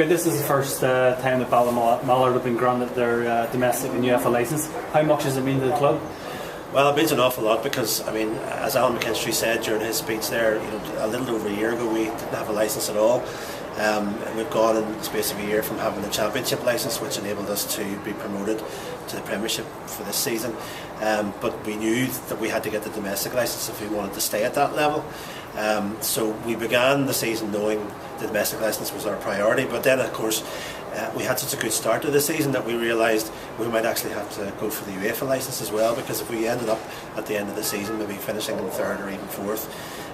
Okay, this is the first time that Ballinamallard have been granted their domestic and UEFA licence. How much does it mean to the club? Well, it means an awful lot because, I mean, as Alan McKinstry said during his speech there, a little over a year ago we didn't have a licence at all. And we've gone in the space of a year from having the Championship licence, which enabled us to be promoted to the Premiership for this season. But we knew that we had to get the domestic licence if we wanted to stay at that level. So we began the season knowing the domestic licence was our priority, but then of course we had such a good start to the season that we realised we might actually have to go for the UEFA licence as well, because if we ended up at the end of the season maybe finishing in third or even fourth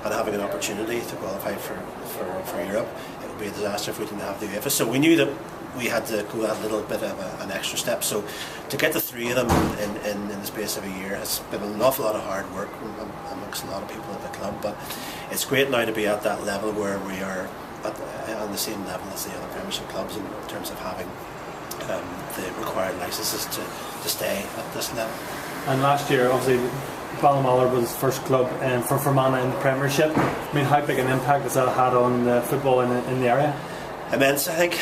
and having an opportunity to qualify for Europe, it would be a disaster if we didn't have the UEFA. So we knew that we had to go that little bit of an extra step. So to get the three of them in the space of a year has been an awful lot of hard work amongst a lot of people at the club, but it's great now to be at that level where we are on the same level as the other Premiership clubs in terms of having the required licences to stay at this level. And last year, obviously, Ballinamallard was the first club for Fermanagh in the Premiership. I mean, how big an impact has that had on football in the area? Immense, I think.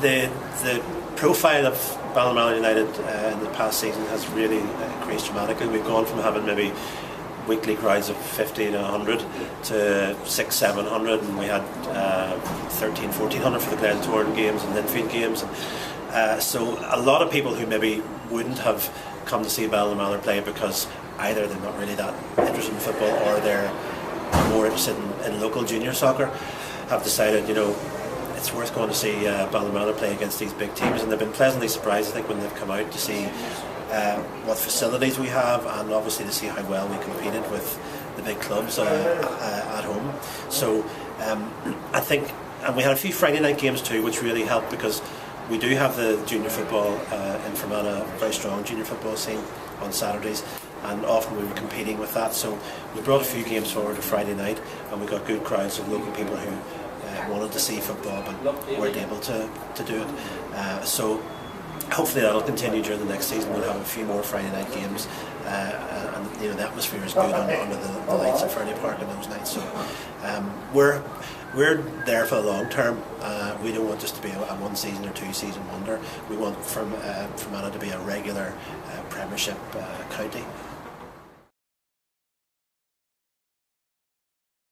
The profile of Ballinamallard United in the past season has really increased dramatically. We've gone from having maybe weekly crowds of 50 to 100 to 600-700, and we had 1,300-1,400 for the Glentoran games and Linfield games. And, so a lot of people who maybe wouldn't have come to see Ballinamallard play because either they're not really that interested in football or they're more interested in local junior soccer have decided, it's worth going to see Ballinamallard play against these big teams, and they've been pleasantly surprised, I think, when they've come out to see what facilities we have, and obviously to see how well we competed with the big clubs at home. So I think, and we had a few Friday night games too, which really helped because we do have the junior football in Fermanagh, a very strong junior football scene on Saturdays, and often we were competing with that. So we brought a few games forward to Friday night, and we got good crowds of local people who wanted to see football but weren't able to do it. So hopefully that'll continue during the next season. We'll have a few more Friday night games, and the atmosphere is good under the lights at Fernie Park on those nights. So we're there for the long term. We don't want this to be a one season or two season wonder. We want Fermanagh to be a regular Premiership county.